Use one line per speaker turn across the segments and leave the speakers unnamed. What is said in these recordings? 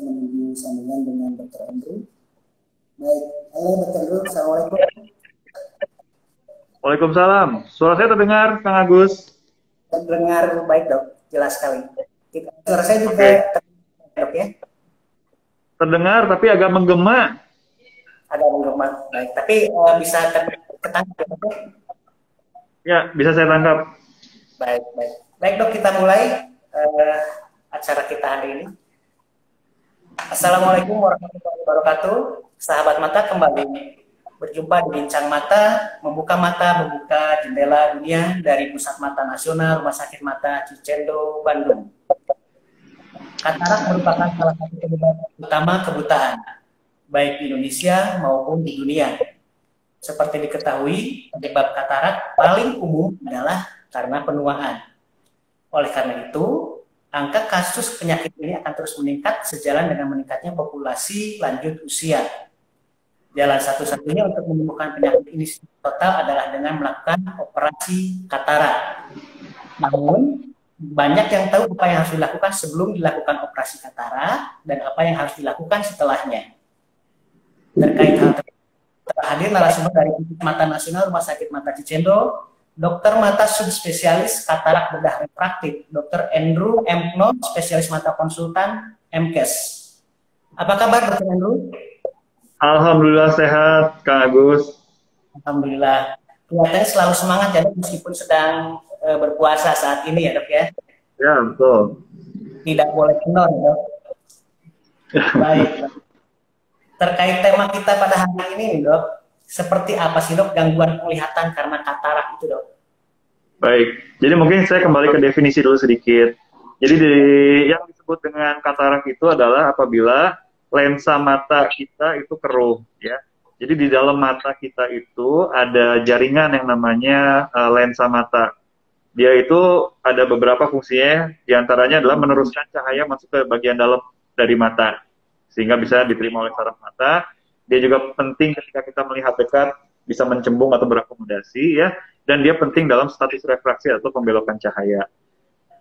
kita menuju sambungan dengan Dr. Andrew. Baik, halo Dr. Andrew, Assalamualaikum.
Waalaikumsalam. Suara saya terdengar, Kang Agus?
Terdengar baik dok, jelas sekali. Suara saya juga terdengar dok ya?
Terdengar tapi agak menggema.
Agak menggema, baik. Tapi bisa ketangkap dok ya?
Ya, bisa saya tangkap.
Baik, baik. Baik dok, kita mulai acara kita hari ini. Assalamualaikum warahmatullahi wabarakatuh. Sahabat mata, kembali berjumpa di Bincang Mata, membuka jendela dunia dari Pusat Mata Nasional Rumah Sakit Mata Cicendo, Bandung. Katarak merupakan salah satu penyebab utama kebutaan, baik di Indonesia maupun di dunia. Seperti diketahui, penyebab katarak paling umum adalah karena penuaan. Oleh karena itu, angka kasus penyakit ini akan terus meningkat sejalan dengan meningkatnya populasi lanjut usia. Jalan satu-satunya untuk menyembuhkan penyakit ini total adalah dengan melakukan operasi katarak. Namun, banyak yang tahu apa yang harus dilakukan sebelum dilakukan operasi katarak dan apa yang harus dilakukan setelahnya. Terkait hal tersebut, hadir narasumber dari Pusat Mata Nasional Rumah Sakit Mata Cicendo, Dokter Mata Subspesialis Katarak Bedah Refraktif, Dr. Andrew M. Knoll, Spesialis Mata Konsultan, MKes. Apa kabar Dr. Andrew?
Alhamdulillah sehat, Kang Agus.
Alhamdulillah. Kelihatannya selalu semangat ya, meskipun sedang berpuasa saat ini ya dok ya?
Ya, betul.
Tidak boleh kendor dok. Baik. Terkait tema kita pada hari ini dok, seperti apa sih dok gangguan penglihatan karena katarak itu dok?
Baik, jadi mungkin saya kembali ke definisi dulu sedikit. Jadi yang disebut dengan katarak itu adalah apabila lensa mata kita itu keruh, ya. Jadi di dalam mata kita itu ada jaringan yang namanya lensa mata. Dia itu ada beberapa fungsinya, diantaranya adalah meneruskan cahaya masuk ke bagian dalam dari mata, sehingga bisa diterima oleh saraf mata. Dia juga penting ketika kita melihat dekat, bisa mencembung atau berakomodasi, ya. Dan dia penting dalam status refraksi atau pembelokan cahaya.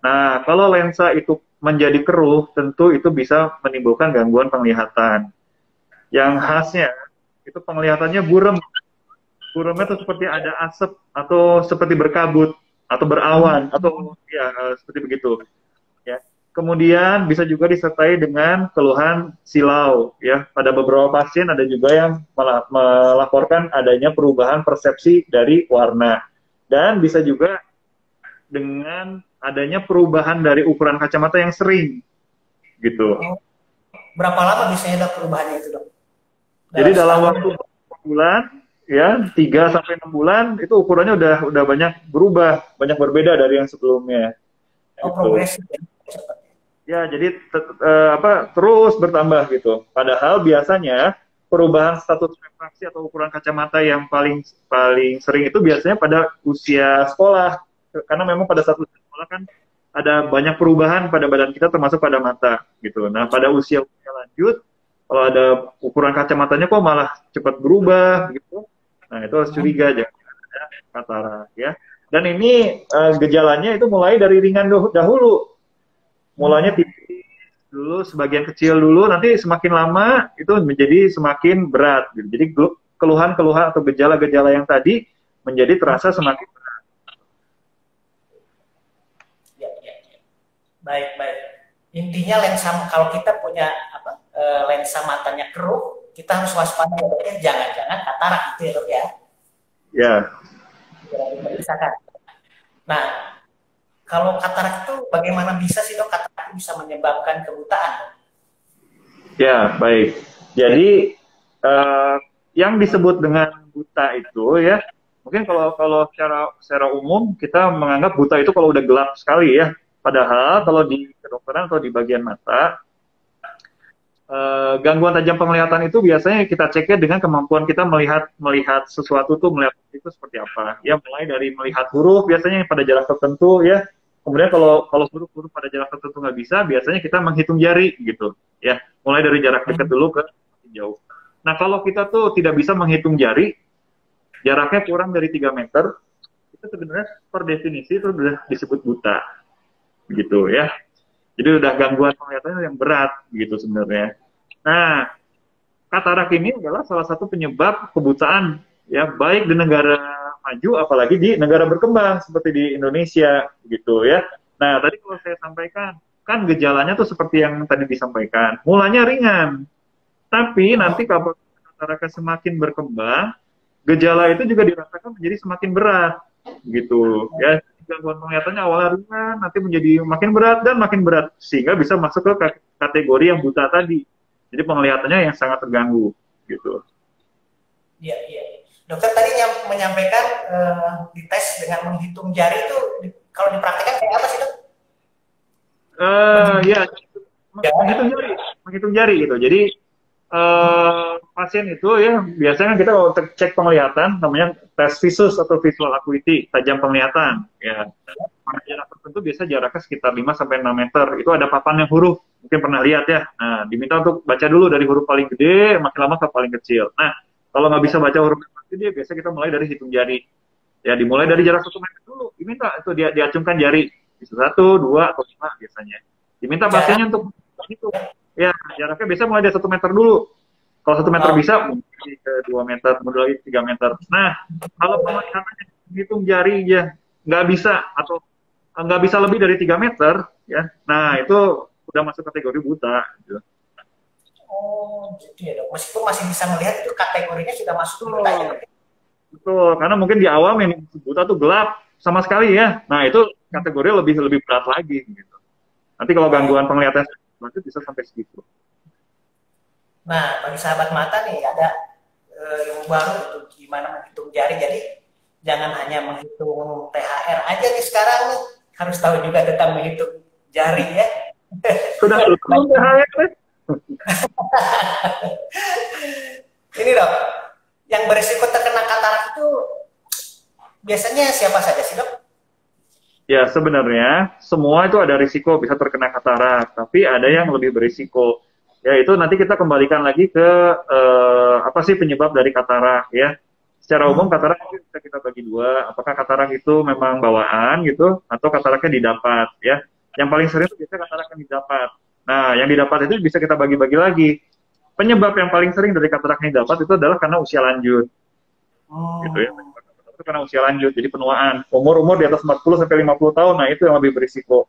Nah, kalau lensa itu menjadi keruh, tentu itu bisa menimbulkan gangguan penglihatan. Yang khasnya, itu penglihatannya burem. Buremnya itu seperti ada asap, atau seperti berkabut, atau berawan, atau ya seperti begitu. Ya. Kemudian bisa juga disertai dengan keluhan silau. Ya. Pada beberapa pasien ada juga yang melaporkan adanya perubahan persepsi dari warna. Dan bisa juga dengan adanya perubahan dari ukuran kacamata yang sering, gitu.
Berapa lama biasanya dok perubahannya itu dok?
Jadi dalam waktu 4 bulan, ya 3 sampai 6 bulan itu ukurannya udah banyak berubah, banyak berbeda dari yang sebelumnya.
Oh,
gitu.
progresif.
Ya, jadi terus bertambah gitu. Padahal biasanya perubahan status refraksi atau ukuran kacamata yang paling sering itu biasanya pada usia sekolah. Karena memang pada saat usia sekolah kan ada banyak perubahan pada badan kita termasuk pada mata gitu. Nah, pada usia lanjut kalau ada ukuran kacamatanya kok malah cepat berubah gitu. Nah, itu harus curiga jangan ada katarak ya. Dan ini gejalanya itu mulai dari ringan dahulu. Mulanya tipis dulu, sebagian kecil dulu, nanti semakin lama itu menjadi semakin berat gitu. Jadi keluhan-keluhan atau gejala-gejala yang tadi menjadi terasa semakin berat.
Baik. Intinya kalau kita punya lensa matanya keruh, kita harus waspada ya, jangan-jangan katarak itu ya dok ya.
Ya.
Nah, kalau katarak itu bagaimana bisa sih dok katarak itu bisa menyebabkan kebutaan?
Ya, baik. Jadi yang disebut dengan buta itu ya, mungkin kalau secara umum kita menganggap buta itu kalau udah gelap sekali ya. Padahal kalau di kedokteran atau di bagian mata, gangguan tajam penglihatan itu biasanya kita ceknya dengan kemampuan kita melihat sesuatu tuh, melihat itu seperti apa. Ya, mulai dari melihat huruf biasanya pada jarak tertentu ya. Kemudian kalau huruf-huruf pada jarak tertentu nggak bisa, biasanya kita menghitung jari gitu. Ya, mulai dari jarak dekat dulu ke jauh. Nah, kalau kita tuh tidak bisa menghitung jari, jaraknya kurang dari 3 meter, itu sebenarnya per definisi itu sudah disebut buta. Gitu ya. Jadi udah gangguan penglihatannya yang berat gitu sebenarnya. Nah, katarak ini adalah salah satu penyebab kebutaan ya, baik di negara maju apalagi di negara berkembang seperti di Indonesia gitu ya. Nah, tadi kalau saya sampaikan kan gejalanya tuh seperti yang tadi disampaikan. Mulanya ringan, tapi nanti kalau kataraknya semakin berkembang, gejala itu juga dirasakan menjadi semakin berat gitu ya. Gangguan penglihatannya awalnya ringan, nanti menjadi makin berat dan makin berat sehingga bisa masuk ke kategori yang buta tadi. Jadi penglihatannya yang sangat terganggu gitu.
Iya, iya. Dokter tadi yang menyampaikan dites dengan menghitung jari itu kalau dipraktikkan kayak apa sih, Dok?
Ya, menghitung jari gitu. Jadi pasien itu ya biasanya kita kalau cek penglihatan namanya tes visus atau visual acuity, tajam penglihatan ya. Pada jarak tertentu biasa jaraknya sekitar 5 sampai 6 meter. Itu ada papan yang huruf, mungkin pernah lihat ya. Nah, diminta untuk baca dulu dari huruf paling gede makin lama ke paling kecil. Nah, kalau nggak bisa baca huruf yang paling gede, biasa kita mulai dari hitung jari. Ya, dimulai dari jarak 1 meter dulu. Diminta itu dia diacungkan jari. Bisa 1, 2, atau 5 biasanya. Diminta pasiennya untuk itu. Ya, jaraknya biasa mulai dari 1 meter dulu. Kalau 1 meter bisa, mungkin ke 2 meter, kemudian lagi 3 meter. Nah, kalau penglihatannya hitung jari ya nggak bisa atau nggak bisa lebih dari 3 meter, ya. Nah, itu udah masuk kategori buta. Gitu.
Oh, gitu ya, Dok. Meskipun masih bisa melihat itu kategorinya sudah masuk buta ya, Dok.
Betul, karena mungkin di awal yang buta tuh gelap sama sekali ya. Nah, itu kategori lebih berat lagi gitu. Nanti kalau gangguan penglihatan lanjut bisa sampai segitu.
Nah, bagi sahabat mata nih ada yang baru itu gimana menghitung jari. Jadi jangan hanya menghitung THR aja nih sekarang nih, harus tahu juga tentang menghitung jari ya.
Sudah THR.
Ini, Dok, yang berisiko terkena katarak itu biasanya siapa saja sih, Dok?
Ya, sebenarnya semua itu ada risiko bisa terkena katarak, tapi ada yang lebih berisiko. Ya, itu nanti kita kembalikan lagi ke apa sih penyebab dari katarak ya. Secara umum katarak bisa kita bagi dua, apakah katarak itu memang bawaan gitu atau kataraknya didapat ya. Yang paling sering itu biasanya katarak yang didapat. Nah, yang didapat itu bisa kita bagi-bagi lagi. Penyebab yang paling sering dari katarak yang didapat itu adalah karena usia lanjut. Gitu ya. Itu karena usia lanjut, jadi penuaan. Umur di atas 40 sampai 50 tahun, nah itu yang lebih berisiko.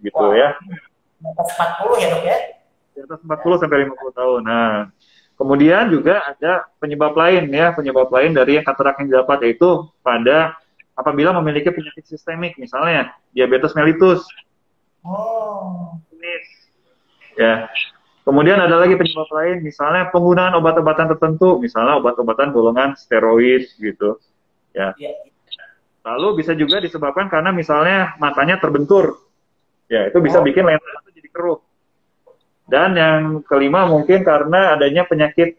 Gitu ya.
Di atas 40 ya, Dok ya?
Di atas 40 sampai 50 tahun. Nah, kemudian juga ada penyebab lain ya, penyebab lain dari yang katarak yang didapat yaitu pada apabila memiliki penyakit sistemik, misalnya diabetes mellitus.
Oh.
Ya. Kemudian ada lagi penyebab lain, misalnya penggunaan obat-obatan tertentu, misalnya obat-obatan golongan steroid gitu. Ya. Lalu bisa juga disebabkan karena misalnya matanya terbentur. Ya, itu bisa bikin lensa mata jadi keruh. Dan yang kelima mungkin karena adanya penyakit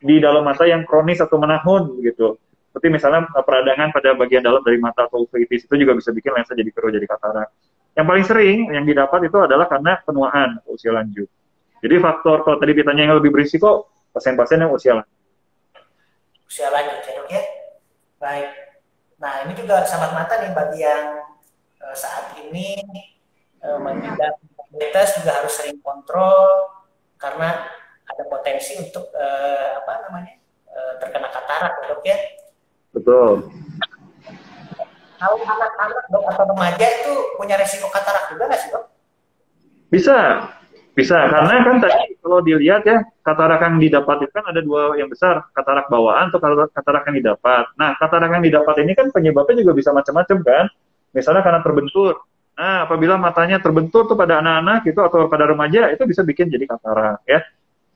di dalam mata yang kronis atau menahun gitu. Seperti misalnya peradangan pada bagian dalam dari mata atau uveitis, itu juga bisa bikin lensa jadi keruh, jadi katarak. Yang paling sering yang didapat itu adalah karena penuaan usia lanjut. Jadi faktor, kalau tadi ditanya yang lebih berisiko, pasien-pasien yang usia lanjut.
Usia lanjut ya, Dok ya? Baik. Nah, ini juga sahabat mata nih bagi yang saat ini mengidap diabetes juga harus sering kontrol karena ada potensi untuk terkena katarak, Dok ya?
Betul.
Kalau anak-anak, Dok, atau remaja itu punya resiko katarak juga nggak sih, Dok?
Bisa, karena kan tadi kalau dilihat ya, katarak yang didapat itu kan ada dua yang besar, katarak bawaan atau katarak yang didapat. Nah, katarak yang didapat ini kan penyebabnya juga bisa macam-macam kan. Misalnya karena terbentur. Nah, apabila matanya terbentur tuh pada anak-anak gitu atau pada remaja, itu bisa bikin jadi katarak ya.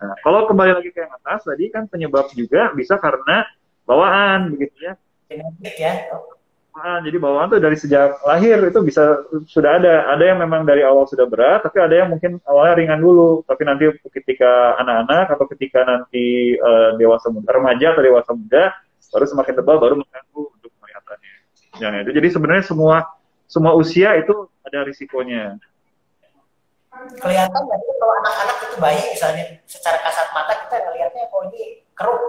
Nah, kalau kembali lagi ke yang atas, tadi kan penyebab juga bisa karena bawaan begitu ya.
Genetik ya, Dok.
Nah, jadi bawaan tuh dari sejak lahir itu bisa sudah ada yang memang dari awal sudah berat, tapi ada yang mungkin awalnya ringan dulu, tapi nanti ketika anak-anak atau ketika nanti dewasa muda, remaja atau dewasa muda baru semakin tebal baru mengganggu untuk penglihatannya. Ya, itu jadi sebenarnya semua usia itu ada risikonya.
Kelihatan nggak sih kalau anak-anak itu bayi misalnya secara kasat mata kita ngelihatnya kok ini keruh.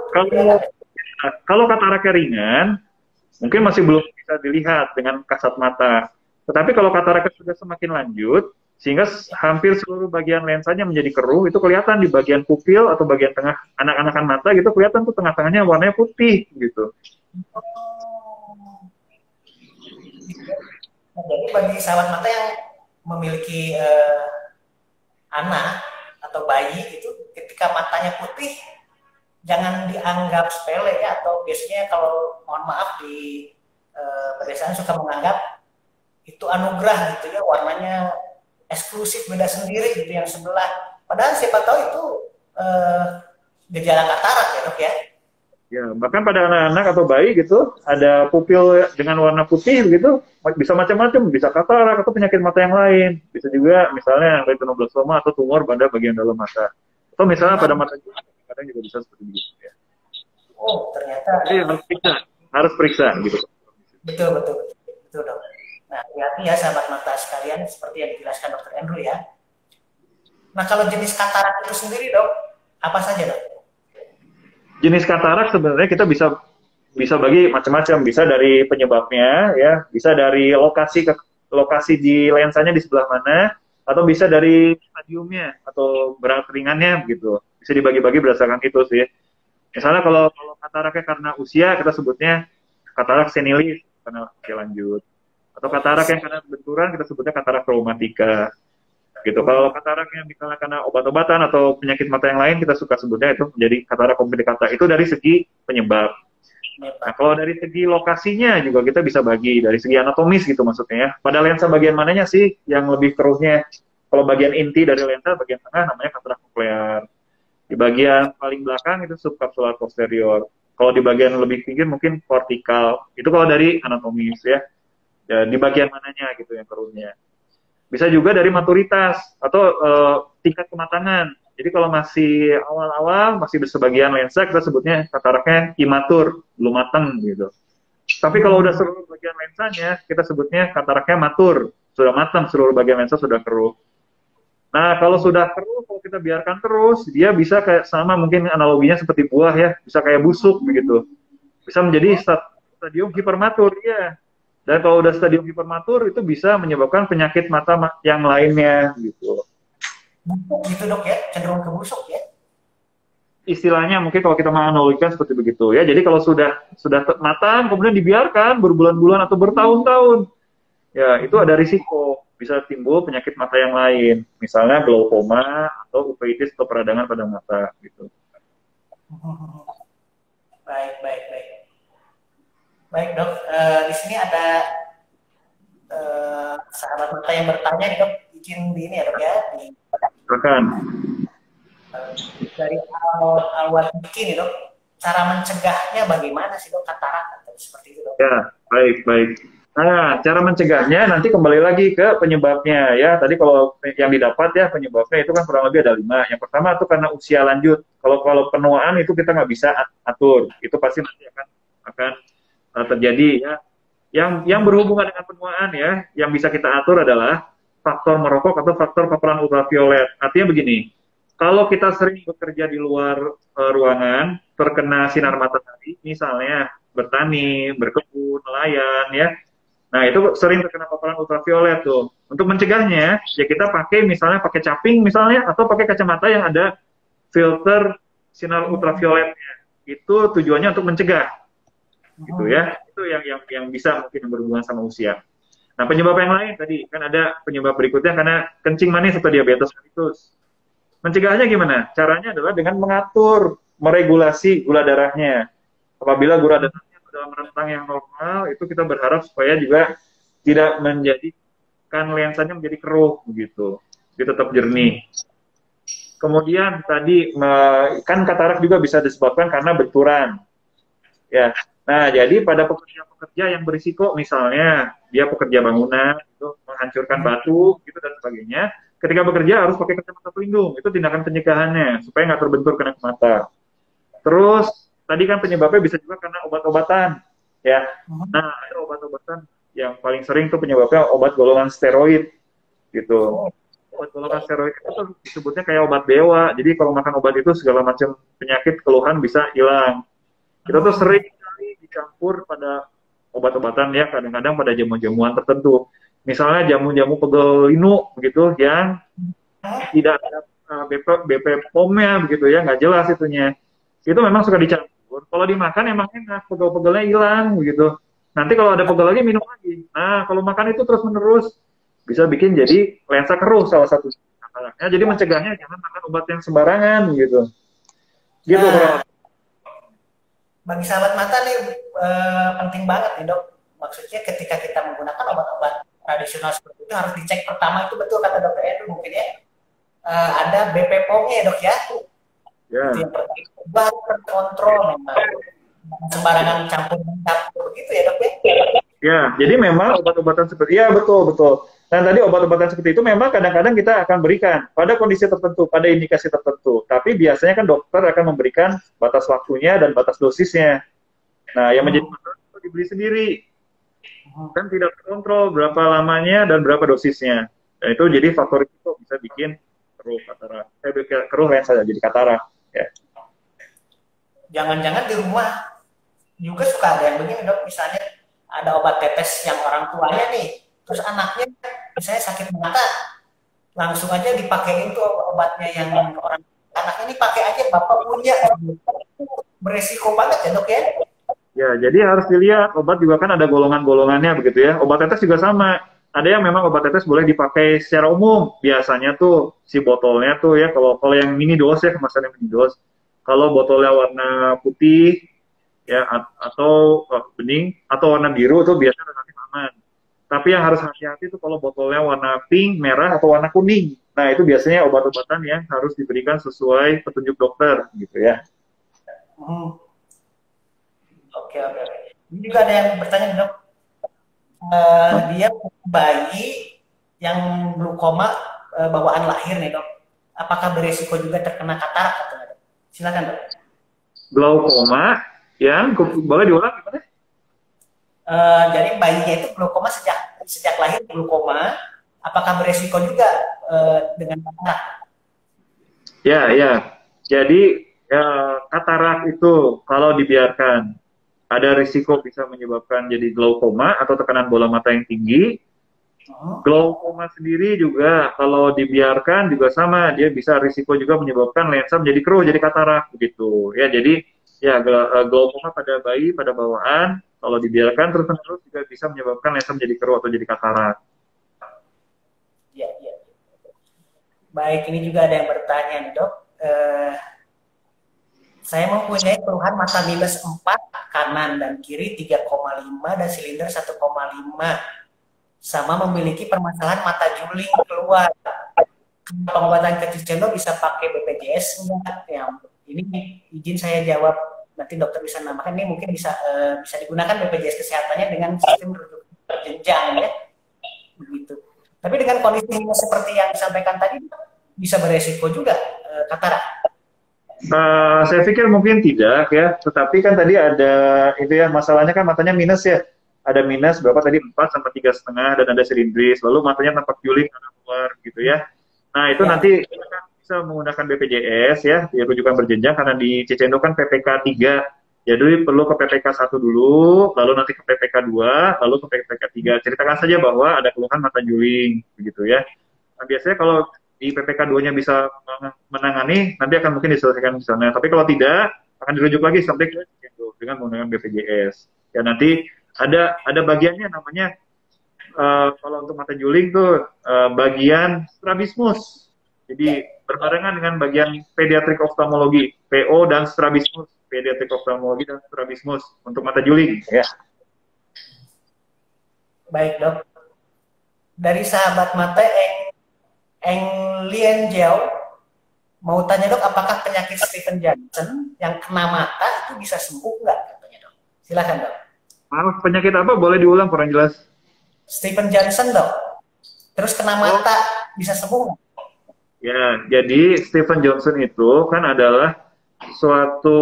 Kalau kataraknya ringan, mungkin masih belum bisa dilihat dengan kasat mata. Tetapi kalau kataraknya sudah semakin lanjut, Sehingga hampir seluruh bagian lensanya menjadi keruh, itu kelihatan di bagian pupil atau bagian tengah anak-anakan mata gitu, kelihatan tuh tengah-tengahnya warnanya putih gitu.
Nah, jadi bagi sahabat mata yang memiliki anak atau bayi itu, ketika matanya putih jangan dianggap sepele ya, atau biasanya kalau mohon maaf di pedesaan suka menganggap itu anugerah gitu ya, warnanya eksklusif beda sendiri gitu yang sebelah, padahal siapa tahu itu gejala katarak ya dok ya.
Ya, bahkan pada anak-anak atau bayi gitu, ada pupil dengan warna putih gitu, bisa macam-macam, bisa katarak atau penyakit mata yang lain. Bisa juga misalnya retinoblastoma atau tumor pada bagian dalam mata. Atau misalnya pada mata juga, kadang juga bisa seperti itu ya.
Oh, ternyata.
Jadi harus periksa gitu.
Betul, betul, betul dok. Nah, hati-hati ya sahabat mata sekalian, seperti yang dijelaskan dokter Andrew ya. Nah, kalau jenis katarak itu sendiri dok, apa saja dok?
Jenis katarak sebenarnya kita bisa bagi macam-macam, bisa dari penyebabnya ya, bisa dari lokasi di lensanya di sebelah mana, atau bisa dari stadiumnya atau berat ringannya gitu. Bisa dibagi-bagi berdasarkan itu sih. Misalnya kalau kataraknya karena usia, kita sebutnya katarak senilis karena usia lanjut. Atau katarak yang karena benturan, kita sebutnya katarak traumatika. Gitu. Kalau katarak yang misalnya karena obat-obatan atau penyakit mata yang lain, kita suka sebutnya itu menjadi katarak komplikata. Itu dari segi penyebab. Nah, kalau dari segi lokasinya juga kita bisa bagi dari segi anatomis gitu maksudnya ya. Pada lensa bagian mananya sih yang lebih keruhnya? Kalau bagian inti dari lensa, bagian tengah namanya katarak nuklear. Di bagian paling belakang itu subkapsular posterior. Kalau di bagian lebih pinggir mungkin kortikal. Itu kalau dari anatomis ya. Ya di bagian mananya gitu yang keruhnya. Bisa juga dari maturitas atau tingkat kematangan. Jadi kalau masih awal-awal, masih sebagian lensa, kita sebutnya kataraknya imatur, belum matang gitu. Tapi kalau udah seluruh bagian lensanya, kita sebutnya kataraknya matur, sudah matang, seluruh bagian lensa sudah keruh. Nah, kalau sudah keruh, kalau kita biarkan terus, dia bisa kayak sama, mungkin analoginya seperti buah ya, bisa kayak busuk begitu. Bisa menjadi stadium hipermatur, ya. Dan kalau udah stadium hipermatur itu bisa menyebabkan penyakit mata yang lainnya gitu.
Busuk gitu dok ya, cenderung ke busuk ya.
Istilahnya mungkin kalau kita menganalogikan seperti begitu ya. Jadi kalau sudah matang kemudian dibiarkan berbulan-bulan atau bertahun-tahun, ya itu ada risiko bisa timbul penyakit mata yang lain, misalnya glaukoma atau uveitis atau peradangan pada mata gitu.
Baik. Baik dok, di sini ada sahabat mata yang bertanya nih dok, izin di ini ya dok ya.
Silakan.
Dari awal bikin nih dok, cara mencegahnya bagaimana sih dok, katarak atau seperti itu dok?
Ya, baik. Nah, cara mencegahnya nanti kembali lagi ke penyebabnya ya. Tadi kalau yang didapat ya penyebabnya itu kan kurang lebih ada 5. Yang pertama itu karena usia lanjut. Kalau penuaan itu kita nggak bisa atur. Itu pasti nanti akan terjadi ya. Yang berhubungan dengan penuaan ya, yang bisa kita atur adalah faktor merokok atau faktor paparan ultraviolet. Artinya begini, kalau kita sering bekerja di luar ruangan, terkena sinar matahari, misalnya bertani, berkebun, nelayan ya. Nah, itu sering terkena paparan ultraviolet tuh. Untuk mencegahnya, ya kita misalnya pakai caping misalnya, atau pakai kacamata yang ada filter sinar ultravioletnya. Itu tujuannya untuk mencegah. Gitu ya. Itu yang bisa mungkin berhubungan sama usia. Nah, penyebab yang lain tadi, kan ada penyebab berikutnya karena kencing manis atau diabetes mellitus. Mencegahnya gimana? Caranya adalah dengan mengatur, meregulasi gula darahnya. Apabila gula darahnya dalam rentang yang normal, itu kita berharap supaya juga tidak menjadikan lensanya menjadi keruh begitu. Dia tetap jernih. Kemudian tadi kan katarak juga bisa disebabkan karena benturan. Ya. Nah, jadi pada pekerja-pekerja yang berisiko, misalnya dia pekerja bangunan, itu menghancurkan batu, gitu dan sebagainya. Ketika bekerja harus pakai kacamata pelindung. Itu tindakan pencegahannya supaya nggak terbentur kena mata. Terus tadi kan penyebabnya bisa juga karena obat-obatan, ya. Nah, ada obat-obatan yang paling sering tuh penyebabnya obat golongan steroid, gitu. Obat golongan steroid itu disebutnya kayak obat dewa. Jadi kalau makan obat itu segala macam penyakit keluhan bisa hilang. Kita tuh sering kali dicampur pada obat-obatan ya, kadang-kadang pada jamuan-jamuan tertentu. misalnya jamu-jamu pegel linu begitu yang tidak ada BP POM-nya begitu ya, nggak jelas itunya. Itu memang suka dicampur. Kalau dimakan emang enak, pegel-pegelnya hilang begitu. Nanti kalau ada pegel lagi minum lagi. Nah, kalau makan itu terus-menerus bisa bikin jadi lensa keruh salah satu kataraknya. Jadi mencegahnya jangan makan obat yang sembarangan gitu. Gitu
Nah,
kurang.
bagi sahabat mata nih penting banget nih dok. Maksudnya ketika kita menggunakan obat-obat tradisional seperti itu harus dicek pertama, itu betul kata dokter Edu mungkin ya. Ada BP POM-nya ya dok ya.
Ya.
Itu yang pertama. Baru terkontrol memang. Sembarangan campur-campur begitu ya dok ya.
Ya, jadi memang obat-obatan seperti ya betul betul. Dan tadi obat-obatan seperti itu memang kadang-kadang kita akan berikan pada kondisi tertentu, pada indikasi tertentu. Tapi biasanya kan dokter akan memberikan batas waktunya dan batas dosisnya. Nah, yang menjadi masalah itu dibeli sendiri. Kan tidak terkontrol berapa lamanya dan berapa dosisnya. Dan itu jadi faktor itu bisa bikin keruh katarak. Keruh lensa jadi katarak. Ya.
Jangan-jangan di rumah juga suka ada yang begini dok, misalnya ada obat tetes yang orang tuanya nih, terus anaknya misalnya sakit mata, langsung aja dipakein tuh obatnya yang orang anaknya ini pakai aja bapak punya, beresiko banget ya dok ya.
Ya, jadi harus dilihat obat juga kan ada golongan-golongannya begitu ya. Obat tetes juga sama. Ada yang memang obat tetes boleh dipakai secara umum. Biasanya tuh si botolnya tuh ya kalau yang mini dose ya, kemasannya mini dose. Kalau botolnya warna putih ya atau bening atau warna biru itu biasanya relatif aman. Tapi yang harus hati-hati itu kalau botolnya warna pink, merah atau warna kuning. Nah, itu biasanya obat-obatan yang harus diberikan sesuai petunjuk dokter gitu ya.
Oke. Ini juga ada yang bertanya dok, dia bayi yang glaukoma bawaan lahir nih dok, apakah beresiko juga terkena katarak atau enggak dok? Silakan dok.
Glaukoma yang boleh diulang gimana?
Jadi bayinya itu glaukoma sejak lahir glaukoma, apakah beresiko juga dengan katarak?
Ya. Jadi katarak itu kalau dibiarkan ada risiko bisa menyebabkan jadi glaukoma atau tekanan bola mata yang tinggi. Glaukoma sendiri juga kalau dibiarkan juga sama, dia bisa risiko juga menyebabkan lensa menjadi keruh, jadi katarak begitu. Ya, jadi ya glaukoma pada bayi pada bawaan kalau dibiarkan terus-menerus juga bisa menyebabkan lensa menjadi keruh atau jadi katarak.
Ya. Baik, ini juga ada yang bertanya nih dok. Saya mempunyai keluhan mata minus 4 kanan dan kiri 3,5 dan silinder 1,5, sama memiliki permasalahan mata juling keluar. Pengobatan ke Cicendo bisa pakai BPJS enggak? Ya, ini izin saya jawab, nanti dokter bisa namakan. Ini mungkin bisa digunakan BPJS kesehatannya dengan sistem rujuk berjenjang ya, begitu. Tapi dengan kondisinya seperti yang disampaikan tadi bisa beresiko juga katarak.
Saya pikir mungkin tidak ya, tetapi kan tadi ada itu ya, masalahnya kan matanya minus ya, ada minus berapa tadi 4 sampai 3,5 dan ada silindris, lalu matanya tampak juling karena keluar gitu ya. Nah itu nanti kita kan bisa menggunakan BPJS ya rujukan berjenjang, karena di Cicendo kan PPK 3, jadi perlu ke PPK 1 dulu, lalu nanti ke PPK 2, lalu ke PPK 3. Ceritakan saja bahwa ada keluhan mata juling begitu ya. Nah, biasanya kalau di PPK 2-nya bisa menangani, nanti akan mungkin diselesaikan di sana. Tapi kalau tidak, akan dirujuk lagi sampai ke Cicendo dengan menggunakan BPJS. Ya nanti ada bagiannya namanya kalau untuk mata juling tuh bagian strabismus. Jadi berbarengan dengan bagian pediatrik oftalmologi, PO dan strabismus, pediatrik oftalmologi dan strabismus untuk mata juling ya.
Baik dok. Dari sahabat mata Eng Lien Jiao mau tanya dok, apakah penyakit Stephen Johnson yang kena mata itu bisa sembuh nggak katanya dok? Silakan dok.
Maaf, penyakit apa? Boleh diulang kurang jelas.
Stephen Johnson dok. Terus kena mata bisa sembuh nggak?
Ya, jadi Stephen Johnson itu kan adalah suatu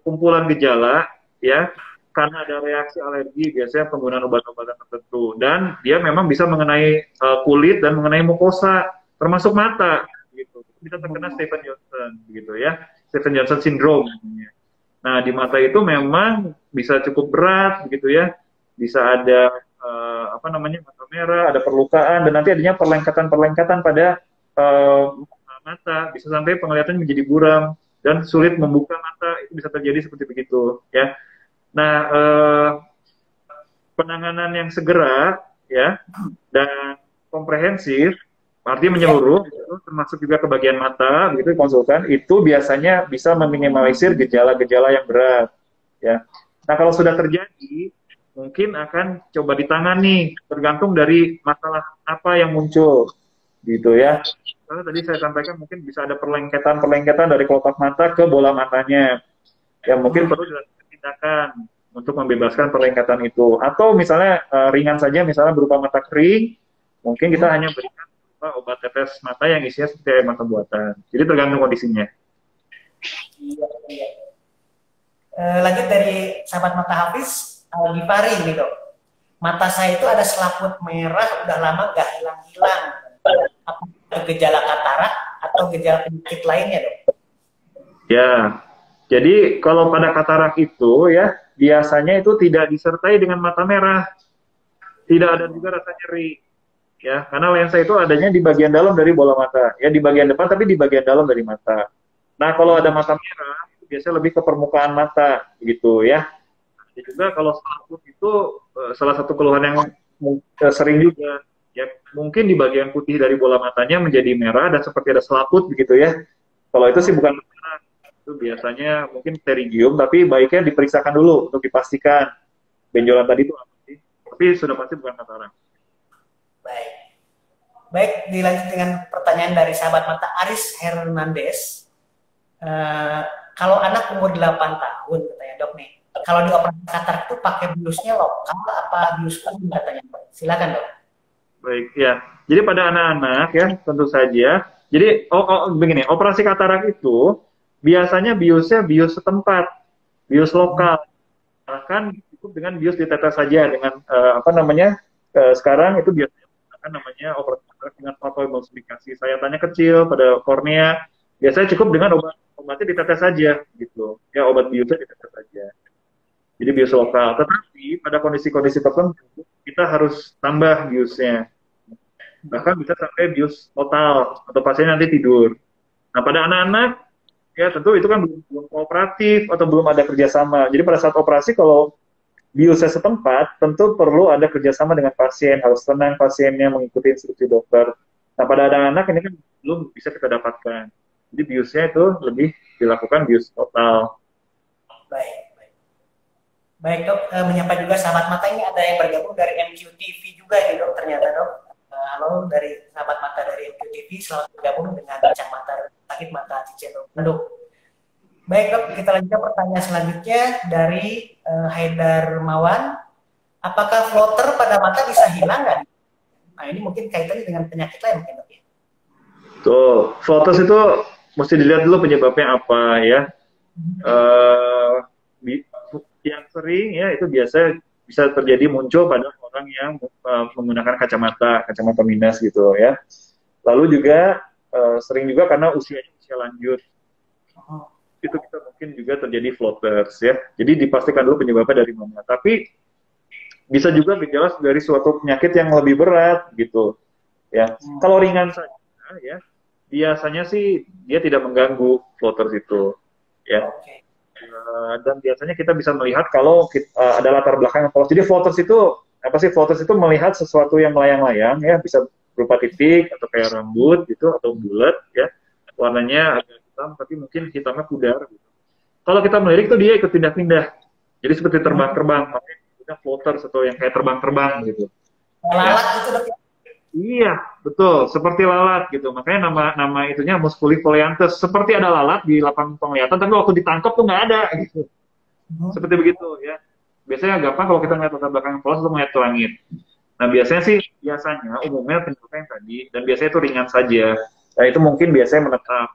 kumpulan gejala ya, karena ada reaksi alergi biasanya penggunaan obat-obatan tertentu, dan dia memang bisa mengenai kulit dan mengenai mukosa termasuk mata gitu. Bisa terkena Stephen Johnson gitu ya, Stephen Johnson syndrome. Nah, di mata itu memang bisa cukup berat gitu ya, bisa ada apa namanya mata merah, ada perlukaan, dan nanti adanya perlengkatan-perlengkatan pada mata, bisa sampai penglihatan menjadi buram dan sulit membuka mata, itu bisa terjadi seperti begitu ya. Nah, penanganan yang segera ya dan komprehensif, artinya menyeluruh, gitu, termasuk juga ke bagian mata, begitu konsultan, itu biasanya bisa meminimalisir gejala-gejala yang berat ya. Nah, kalau sudah terjadi, mungkin akan coba ditangani, tergantung dari masalah apa yang muncul, gitu ya. Karena tadi saya sampaikan mungkin bisa ada perlengketan dari kelopak mata ke bola matanya, yang mungkin perlu dilakukan tindakan untuk membebaskan perlengketan itu. Atau misalnya ringan saja, misalnya berupa mata kering, mungkin kita hanya berikan obat tetes mata yang isinya seperti air mata buatan. Jadi tergantung kondisinya.
Iya, iya. Lanjut dari sahabat mata Hafiz, Algifari nih dok. Mata saya itu ada selaput merah, udah lama gak hilang-hilang. Apa gejala katarak atau gejala penyakit lainnya dok?
Ya, jadi kalau pada katarak itu ya, biasanya itu tidak disertai dengan mata merah. Tidak ada juga rasa nyeri. Ya, karena lensa itu adanya di bagian dalam dari bola mata. Ya, di bagian depan tapi di bagian dalam dari mata. Nah, kalau ada mata merah, itu biasanya lebih ke permukaan mata, gitu ya. Jadi juga kalau selaput itu salah satu keluhan yang sering juga. Ya, mungkin di bagian putih dari bola matanya menjadi merah dan seperti ada selaput begitu ya. Kalau itu sih bukan katarak, itu biasanya mungkin pterygium, tapi baiknya diperiksakan dulu untuk dipastikan benjolan tadi itu apa sih. Tapi sudah pasti bukan katarak.
Baik. Baik, dilanjut dengan pertanyaan dari sahabat mata Aris Hernandez. Kalau anak umur 8 tahun, katanya dok nih, kalau di operasi katarak itu pakai biusnya lokal apa bius umum katanya? Silakan dok.
Baik, ya. Jadi pada anak-anak ya, tentu saja. Jadi, begini, operasi katarak itu biasanya biusnya bius setempat, bius lokal. Bahkan cukup dengan bius ditetes saja dengan apa namanya? Sekarang itu biasanya namanya operasi katarak dengan fotoemulsifikasi. Sayatannya kecil pada kornea. Biasanya cukup dengan obatnya ditetes saja, gitu. Ya, obat biusnya ditetes saja. Jadi bius lokal. Tetapi pada kondisi-kondisi tertentu kita harus tambah biusnya. Bahkan bisa sampai bius total atau pasien nanti tidur. Nah, pada anak-anak ya tentu itu kan belum kooperatif atau belum ada kerjasama. Jadi pada saat operasi kalau biusnya setempat, tentu perlu ada kerjasama dengan pasien, harus tenang pasiennya mengikuti instruksi dokter. Nah, pada anak-anak ini kan belum bisa kita dapatkan. Jadi biusnya itu lebih dilakukan bius total.
Baik. Baik dok, menyapa juga sahabat mata, ini ada yang bergabung dari MQTV juga nih dok, ternyata dok. Halo dari sahabat mata dari MQTV, selamat bergabung dengan bincang mata sakit mata Cicendo Bandung. Baik dok, kita lanjutkan pertanyaan selanjutnya dari Haidar Mawan. Apakah floater pada mata bisa hilang nggak? Nah ini mungkin kaitannya dengan penyakit lain mungkin dok ya.
Tuh, floaters itu mesti dilihat dulu penyebabnya apa ya. Yang sering ya itu biasa bisa terjadi muncul pada orang yang menggunakan kacamata minus gitu ya. Lalu juga sering juga karena usianya usia lanjut. Itu kita mungkin juga terjadi floaters ya. Jadi dipastikan dulu penyebabnya dari mana. Tapi bisa juga gejala dari suatu penyakit yang lebih berat gitu. Ya. Kalau ringan saja ya, biasanya sih dia tidak mengganggu floaters itu ya. Dan biasanya kita bisa melihat kalau ada latar belakang polos. Jadi floaters itu apa sih? Floaters itu melihat sesuatu yang melayang-layang ya, bisa berupa titik atau kayak rambut gitu atau bulat ya, warnanya agak hitam tapi mungkin hitamnya pudar gitu. Kalau kita melirik tuh dia ikut pindah-pindah, jadi seperti terbang-terbang, makanya kita floaters atau yang kayak terbang-terbang gitu.
Lalat gitu dok.
Iya, betul, seperti lalat gitu. Makanya nama itunya musculifolianthus. Seperti ada lalat di lapang penglihatan, tapi waktu ditangkap tuh nggak ada gitu. Seperti begitu ya. Biasanya gampang kalau kita ngeliat latar belakang polos atau ngeliat ke langit. Nah, biasanya umumnya penyebabnya yang tadi, dan biasanya itu ringan saja. Nah, itu mungkin biasanya menetap.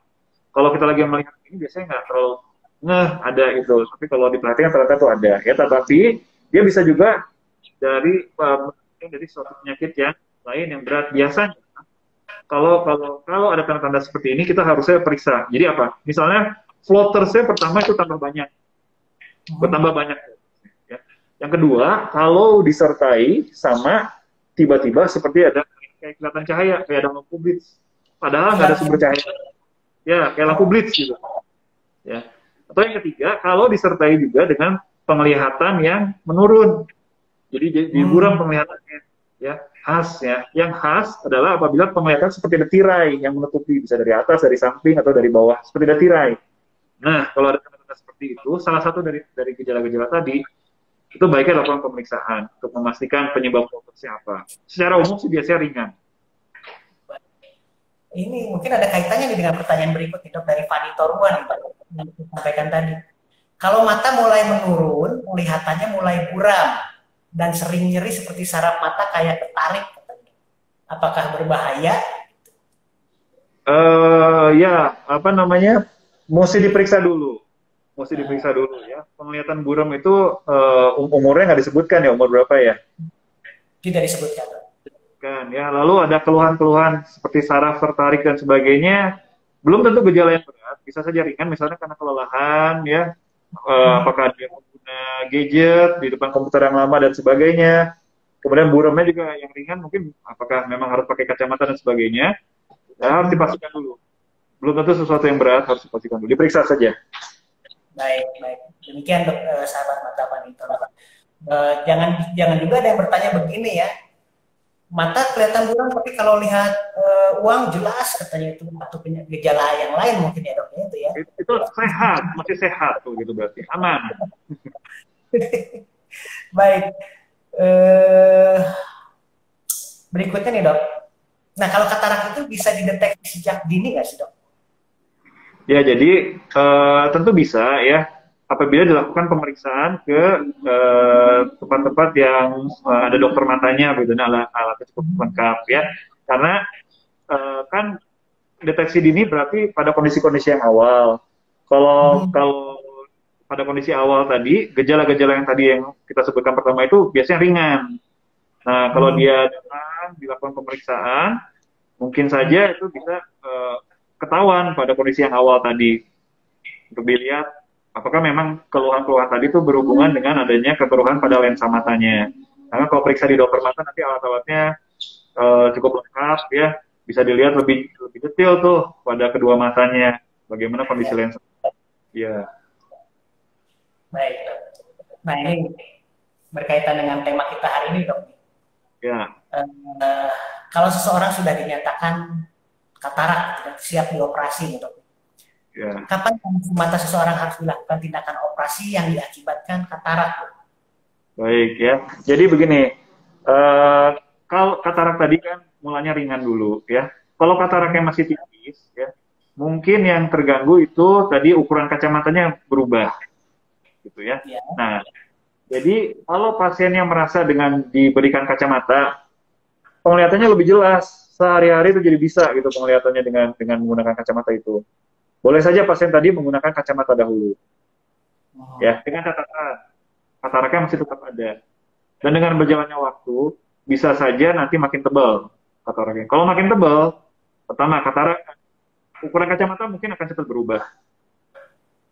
Kalau kita lagi melihat ini biasanya nggak terlalu ada itu. Tapi kalau diperhatikan ternyata itu ada. Ya, tetapi dia bisa juga dari suatu penyakit yang lain yang berat. Biasanya kalau ada tanda-tanda seperti ini kita harusnya periksa. Jadi apa? Misalnya floatersnya pertama itu bertambah banyak. Ya. Yang kedua, kalau disertai sama tiba-tiba seperti ada kayak kelihatan cahaya, kayak ada lampu blitz. Padahal nggak ada sumber cahaya. Ya, kayak lampu blitz gitu. Ya. Atau yang ketiga, kalau disertai juga dengan penglihatan yang menurun. Jadi buram penglihatannya. Ya, khas ya. Yang khas adalah apabila penglihatan seperti ada tirai yang menutupi, bisa dari atas, dari samping atau dari bawah, seperti ada tirai. Nah, kalau ada tanda-tanda seperti itu, salah satu dari gejala-gejala tadi itu baiknya lakukan pemeriksaan untuk memastikan penyebab fokusnya apa. Secara umum sih biasanya ringan.
Ini mungkin ada kaitannya nih dengan pertanyaan berikut nih, Dok, dari Fani Toruan yang disampaikan tadi. Kalau mata mulai menurun, penglihatannya mulai buram dan sering nyeri seperti saraf mata kayak tertarik, apakah berbahaya?
Ya, apa namanya? Mesti diperiksa dulu. Mesti diperiksa dulu ya. Penglihatan buram itu umurnya nggak disebutkan ya, umur berapa ya?
Tidak disebutkan.
Kan ya, lalu ada keluhan-keluhan seperti saraf tertarik dan sebagainya, belum tentu gejala yang berat, bisa saja ringan misalnya karena kelelahan ya, apakah dia pengguna gadget di depan komputer yang lama dan sebagainya, kemudian buramnya juga yang ringan mungkin apakah memang harus pakai kacamata dan sebagainya, ya, harus dipastikan dulu, belum tentu sesuatu yang berat, harus dipastikan dulu, diperiksa saja.
Baik, demikian sahabat mata Panito. Jangan juga ada yang bertanya begini ya, mata kelihatan buram tapi kalau lihat uang jelas katanya itu, atau punya gejala yang lain mungkin ya, Dok, itu ya.
Itu sehat, masih sehat tuh gitu berarti aman.
Baik, berikutnya nih, Dok. Nah, kalau katarak itu bisa dideteksi sejak dini nggak sih, Dok?
Ya, jadi tentu bisa ya apabila dilakukan pemeriksaan ke tempat-tempat yang ada dokter matanya, begitu, alatnya cukup lengkap ya. Karena kan deteksi dini berarti pada kondisi-kondisi yang awal. Kalau pada kondisi awal tadi, gejala-gejala yang tadi yang kita sebutkan pertama itu biasanya ringan. Nah, kalau dia datang dilakukan pemeriksaan, mungkin saja itu bisa ketahuan pada kondisi yang awal tadi untuk dilihat apakah memang keluhan-keluhan tadi itu berhubungan dengan adanya kekeruhan pada lensa matanya. Karena kalau periksa di dokter mata nanti alat-alatnya cukup lengkap ya, bisa dilihat lebih detail tuh pada kedua matanya bagaimana kondisi lensa. Ya.
Baik, Dok. Nah, ini berkaitan dengan tema kita hari ini, Dok.
Ya.
Kalau seseorang sudah dinyatakan katarak, siap dioperasi, Dok.
Ya.
Kapan mata seseorang harus dilakukan tindakan operasi yang diakibatkan katarak?
Baik ya. Jadi begini, kalau katarak tadi kan mulanya ringan dulu ya. Kalau kataraknya masih tipis ya, mungkin yang terganggu itu tadi ukuran kacamatanya berubah, gitu ya. Nah, jadi kalau pasiennya merasa dengan diberikan kacamata, penglihatannya lebih jelas, sehari-hari itu jadi bisa gitu penglihatannya dengan menggunakan kacamata itu. Boleh saja pasien tadi menggunakan kacamata dahulu. Ya, dengan catatan kataraknya masih tetap ada. Dan dengan berjalannya waktu, bisa saja nanti makin tebal kataraknya. Kalau makin tebal, pertama katarak, ukuran kacamata mungkin akan cepat berubah.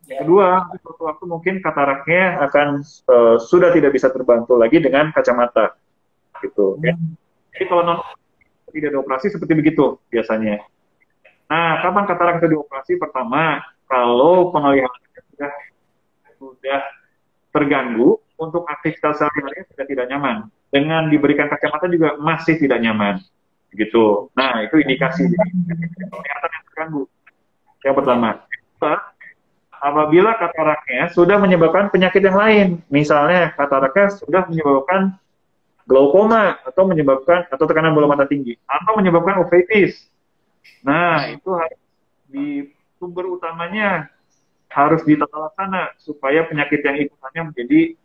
Kedua, suatu waktu mungkin kataraknya akan sudah tidak bisa terbantu lagi dengan kacamata. Gitu. Ya. Jadi kalau tidak dioperasi seperti begitu biasanya. Nah, kapan katarak itu dioperasi? Pertama, kalau penglihatan sudah terganggu, untuk aktivitas sehari-hari sudah tidak nyaman. Dengan diberikan kacamata juga masih tidak nyaman. Begitu. Nah, itu indikasi penglihatan yang terganggu. Yang pertama. Kedua, apabila kataraknya sudah menyebabkan penyakit yang lain, misalnya kataraknya sudah menyebabkan glaukoma atau tekanan bola mata tinggi atau menyebabkan uveitis. Nah, itu harus di sumber utamanya harus ditata laksana supaya penyakit yang ikutannya menjadi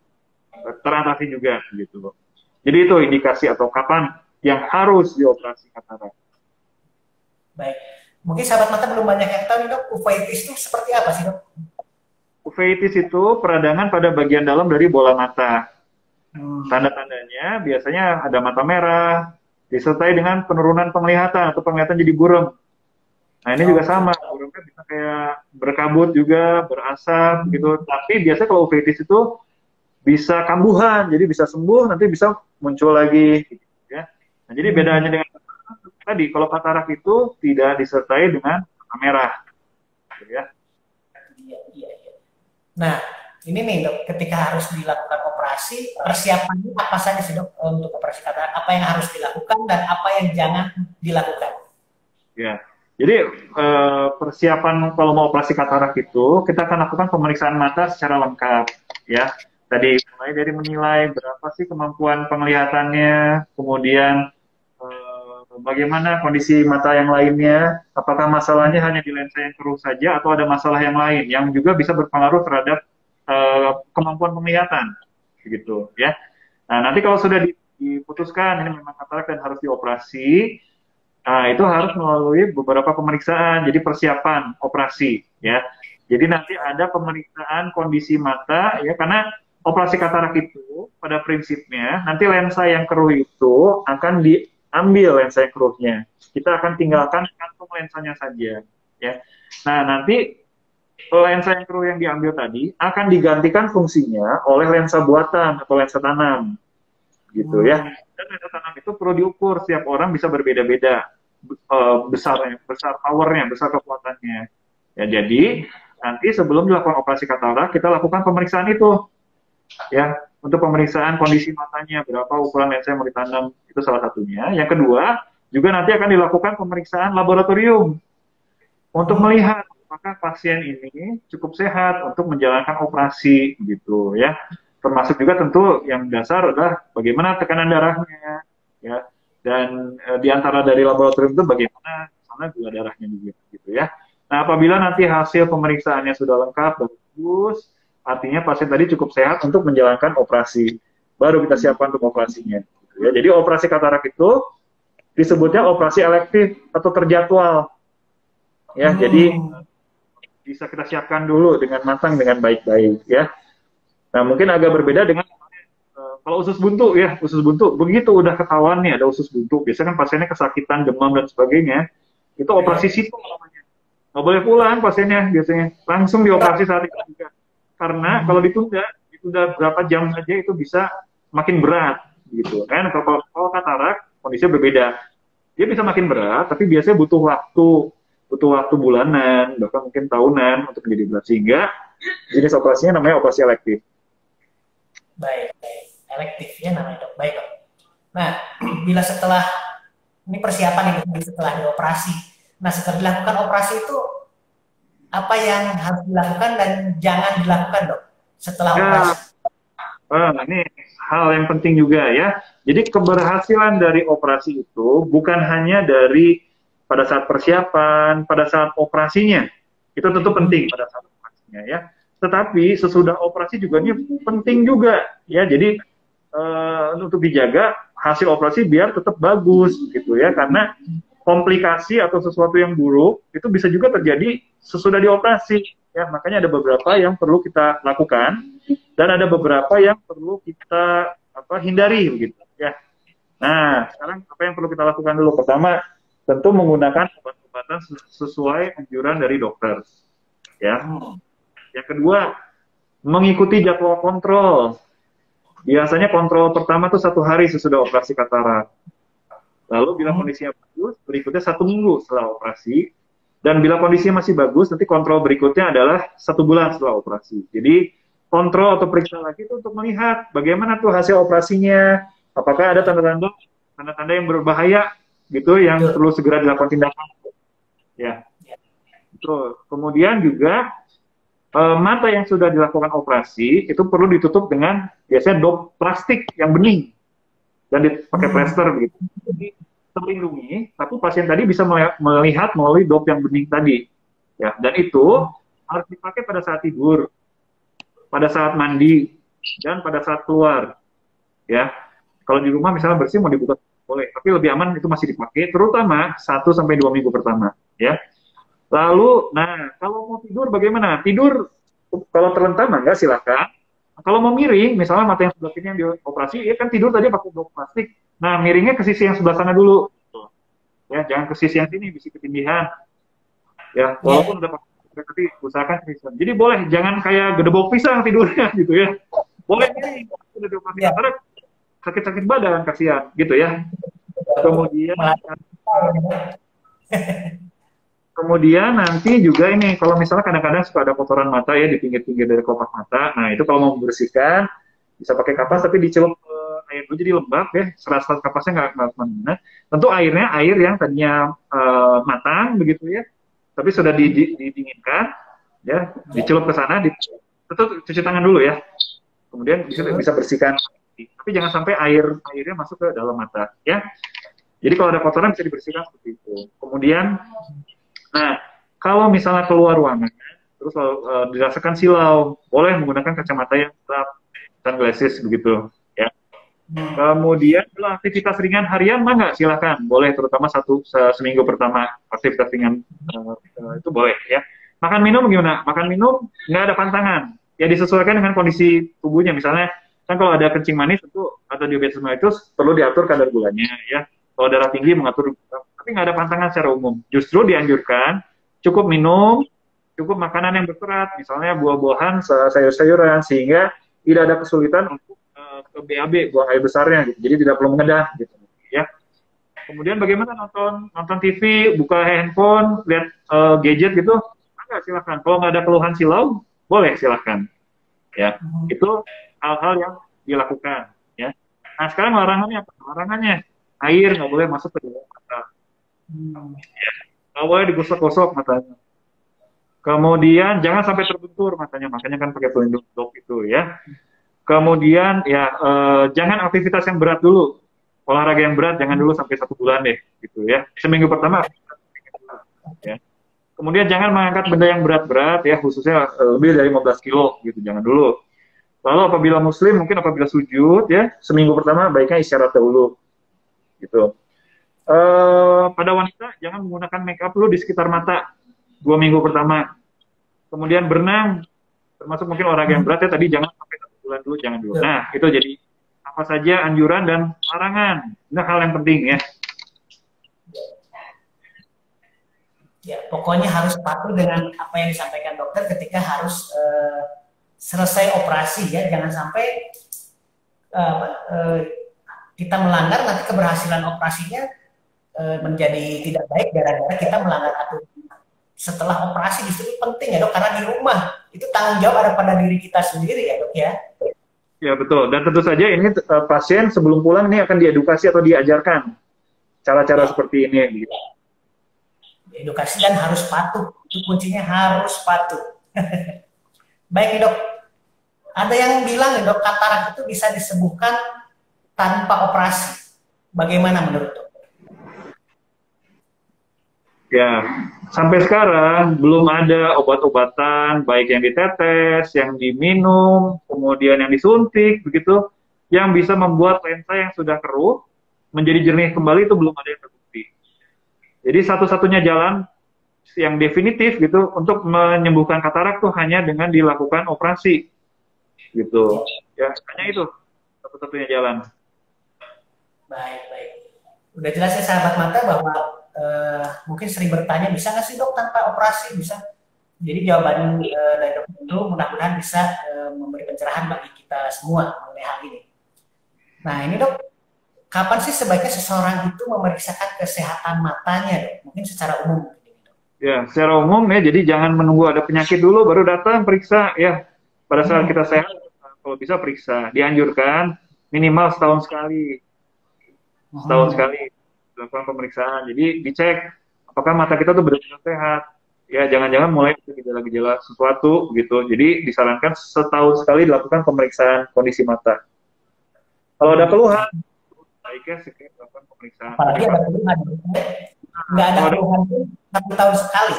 teratasi juga gitu. Jadi itu indikasi atau kapan yang harus dioperasi katarak.
Baik. Mungkin sahabat mata belum banyak yang tahu nih, Dok, uveitis itu seperti apa sih, Dok?
Uveitis itu peradangan pada bagian dalam dari bola mata. Tanda-tandanya biasanya ada mata merah, disertai dengan penurunan penglihatan atau penglihatan jadi buram. Nah, ini juga sama, buramnya bisa kayak berkabut juga, berasap gitu. Tapi biasanya kalau uveitis itu bisa kambuhan, jadi bisa sembuh, nanti bisa muncul lagi. Gitu, ya. Nah, jadi bedanya dengan tadi, kalau katarak itu tidak disertai dengan warna merah, gitu ya.
Iya, iya, iya. Nah, ini nih dok, ketika harus dilakukan operasi, persiapannya apa saja sih dok untuk operasi katarak? Apa yang harus dilakukan dan apa yang jangan dilakukan?
Ya, jadi persiapan kalau mau operasi katarak itu kita akan lakukan pemeriksaan mata secara lengkap, ya. Tadi mulai dari menilai berapa sih kemampuan penglihatannya, kemudian bagaimana kondisi mata yang lainnya, apakah masalahnya hanya di lensa yang keruh saja atau ada masalah yang lain yang juga bisa berpengaruh terhadap kemampuan penglihatan, begitu, ya. Nah, nanti kalau sudah diputuskan ini memang katarak dan harus dioperasi. Nah, itu harus melalui beberapa pemeriksaan, jadi persiapan operasi, ya. Jadi nanti ada pemeriksaan kondisi mata, ya, karena operasi katarak itu pada prinsipnya nanti lensa yang keruh itu akan diambil lensa yang keruhnya. Kita akan tinggalkan kantung lensanya saja, ya. Nah, nanti lensa yang keruh yang diambil tadi akan digantikan fungsinya oleh lensa buatan atau lensa tanam, gitu ya. Dan lensa tanam itu perlu diukur, setiap orang bisa berbeda-beda besarnya, besar powernya, besar kekuatannya. Ya, jadi nanti sebelum dilakukan operasi katarak kita lakukan pemeriksaan itu, ya, untuk pemeriksaan kondisi matanya, berapa ukuran lensa yang mau ditanam, itu salah satunya. Yang kedua juga nanti akan dilakukan pemeriksaan laboratorium untuk melihat apakah pasien ini cukup sehat untuk menjalankan operasi, gitu ya. Termasuk juga tentu yang dasar adalah bagaimana tekanan darahnya, ya, dan di antara dari laboratorium itu bagaimana misalnya gula darahnya juga, gitu ya. Nah, apabila nanti hasil pemeriksaannya sudah lengkap, bagus, artinya pasien tadi cukup sehat untuk menjalankan operasi, baru kita siapkan untuk operasinya, gitu ya. Jadi operasi katarak itu disebutnya operasi elektif atau terjadwal, ya. Jadi bisa kita siapkan dulu dengan matang, dengan baik-baik, ya. Nah, mungkin agak berbeda dengan kalau usus buntu, ya, usus buntu, begitu udah ketahuan nih ada usus buntu, biasanya kan pasiennya kesakitan, demam, dan sebagainya, itu operasi situ namanya. Nggak boleh pulang pasiennya biasanya, langsung dioperasi saat itu juga. Karena kalau ditunda berapa jam saja itu bisa makin berat, gitu kan. Kalau katarak, kondisinya berbeda. Dia bisa makin berat, tapi biasanya butuh waktu bulanan, bahkan mungkin tahunan untuk menjadi berat. Sehingga jenis operasinya namanya operasi elektif.
Baik, baik. Elektif ya namanya dok. Baik dok. Nah, bila setelah ini persiapan yang setelah dioperasi. Nah, setelah dilakukan operasi itu apa yang harus dilakukan dan jangan dilakukan dok setelah operasi?
Ini hal yang penting juga ya. Jadi keberhasilan dari operasi itu bukan hanya dari pada saat persiapan, pada saat operasinya. Itu tentu penting pada saat operasinya ya. Tetapi sesudah operasi juga ini penting juga ya. Jadi untuk dijaga hasil operasi biar tetap bagus gitu ya, karena komplikasi atau sesuatu yang buruk itu bisa juga terjadi sesudah dioperasi ya. Makanya ada beberapa yang perlu kita lakukan dan ada beberapa yang perlu kita hindari gitu ya. Nah, sekarang apa yang perlu kita lakukan dulu? Pertama, tentu menggunakan obat-obatan sesuai anjuran dari dokter ya. Yang kedua, mengikuti jadwal kontrol. Biasanya kontrol pertama tuh 1 hari sesudah operasi katarak. Lalu bila kondisinya bagus, berikutnya 1 minggu setelah operasi. Dan bila kondisinya masih bagus, nanti kontrol berikutnya adalah 1 bulan setelah operasi. Jadi kontrol atau periksa lagi itu untuk melihat bagaimana tuh hasil operasinya, apakah ada tanda-tanda yang berbahaya gitu yang perlu segera dilakukan tindakan. Ya. Terus kemudian juga mata yang sudah dilakukan operasi itu perlu ditutup dengan biasanya dop plastik yang bening dan dipakai plester begitu. Jadi terlindungi, tapi pasien tadi bisa melihat melalui dop yang bening tadi. Ya, dan itu harus dipakai pada saat tidur, pada saat mandi, dan pada saat keluar. Ya, kalau di rumah misalnya bersih mau dibuka boleh, tapi lebih aman itu masih dipakai, terutama 1-2 minggu pertama. Ya. Lalu, nah, kalau mau tidur bagaimana? Tidur, kalau terlentang enggak silakan. Kalau mau miring, misalnya mata yang sebelah sini yang dioperasi, ya kan tidur tadi pakai dop plastik. Nah, miringnya ke sisi yang sebelah sana dulu. Ya, jangan ke sisi yang sini, bisa ketindihan. Ya, walaupun udah pakai, tapi usahakan ke sisi. Jadi boleh, jangan kayak gedebok pisang tidurnya gitu ya. Boleh miring, udah dioperasi katarak, sakit-sakit badan, kasihan, gitu ya. Kemudian
Melatih.
kemudian nanti juga ini, kalau misalnya kadang-kadang suka ada kotoran mata ya di pinggir-pinggir dari kelopak mata. Nah, itu kalau mau membersihkan, bisa pakai kapas tapi dicelup air dulu jadi lembab ya, serat-serat kapasnya nggak kemana-mana. Tentu airnya air yang tadinya matang begitu ya, tapi sudah didinginkan, ya, dicelup ke sana, tetap cuci tangan dulu ya. Kemudian bisa bersihkan, tapi jangan sampai airnya masuk ke dalam mata ya. Jadi kalau ada kotoran bisa dibersihkan seperti itu. Kemudian, nah, kalau misalnya keluar ruangan, terus dirasakan silau, boleh menggunakan kacamata yang gelap, sunglasses begitu, ya. Kemudian, kalau aktivitas ringan harian, mah nggak, silakan, boleh, terutama seminggu pertama aktivitas ringan itu boleh, ya. Makan minum gimana? Makan minum nggak ada pantangan, ya disesuaikan dengan kondisi tubuhnya. Misalnya, kan kalau ada kencing manis itu atau diabetes mellitus perlu diatur kadar gulanya, ya. Kalau darah tinggi mengatur, tapi nggak ada pantangan secara umum. Justru dianjurkan cukup minum, cukup makanan yang berserat, misalnya buah-buahan, sayur-sayuran, sehingga tidak ada kesulitan untuk ke BAB, buang air besarnya, gitu. Jadi tidak perlu mengedah, gitu. Ya. Kemudian bagaimana nonton TV, buka handphone, lihat gadget gitu, enggak, silakan. Kalau nggak ada keluhan silau, boleh silakan. Ya, itu hal-hal yang dilakukan. Ya. Nah sekarang larangannya apa? Larangannya air nggak boleh masuk ke dalam mata. Ya. Nggak boleh digosok-gosok matanya. Kemudian jangan sampai terbentur matanya, makanya kan pakai pelindung dok itu ya. Kemudian ya jangan aktivitas yang berat dulu, olahraga yang berat jangan dulu sampai 1 bulan deh, gitu ya. Seminggu pertama. Ya. Kemudian jangan mengangkat benda yang berat-berat ya, khususnya lebih dari 15 kilo gitu, jangan dulu. Lalu apabila muslim, mungkin apabila sujud ya, seminggu pertama baiknya isyarat dahulu, gitu. Pada wanita jangan menggunakan make up dulu di sekitar mata 2 minggu pertama. Kemudian berenang, termasuk mungkin olahraga yang berat ya tadi, jangan sampai 1 bulan dulu, jangan dulu. Nah itu jadi apa saja anjuran dan larangan, ini hal yang penting ya.
Ya, pokoknya harus patuh dengan apa yang disampaikan dokter ketika harus selesai operasi ya, jangan sampai kita melanggar, nanti keberhasilan operasinya menjadi tidak baik gara-gara kita melanggar aturan. Setelah operasi justru penting ya dok, karena di rumah itu tanggung jawab ada pada diri kita sendiri ya dok ya.
Ya betul, dan tentu saja ini pasien sebelum pulang ini akan diedukasi atau diajarkan cara-cara seperti ini. Gitu.
Edukasi dan harus patuh, itu kuncinya, harus patuh. Baik nih dok, ada yang bilang nih dok, katarak itu bisa disembuhkan tanpa operasi. Bagaimana menurut dok?
Ya, sampai sekarang belum ada obat-obatan, baik yang ditetes, yang diminum, kemudian yang disuntik, begitu, yang bisa membuat lensa yang sudah keruh menjadi jernih kembali, itu belum ada yang terbukti. Jadi satu-satunya jalan yang definitif gitu untuk menyembuhkan katarak tuh hanya dengan dilakukan operasi, gitu. Ya, hanya itu satu-satunya jalan.
Baik. Udah jelas ya sahabat mata bahwa mungkin sering bertanya, bisa nggak sih dok tanpa operasi? Bisa. Jadi jawaban dari dokter itu mudah-mudahan bisa memberi pencerahan bagi kita semua mengenai hal ini. Nah ini dok, kapan sih sebaiknya seseorang itu memeriksakan kesehatan matanya dok? Mungkin secara umum.
Ya, secara umum ya, jadi jangan menunggu ada penyakit dulu baru datang periksa ya. Pada saat kita sehat, kalau bisa periksa. Dianjurkan minimal setahun sekali. Setahun sekali dilakukan pemeriksaan. Jadi dicek apakah mata kita tuh benar-benar sehat. Ya, jangan-jangan mulai gejala-gejala sesuatu gitu. Jadi disarankan setahun sekali dilakukan pemeriksaan kondisi mata. Kalau ada keluhan, baiknya segera dilakukan pemeriksaan.
Apalagi ada keluhan, nggak ada keluhan pun 1 tahun sekali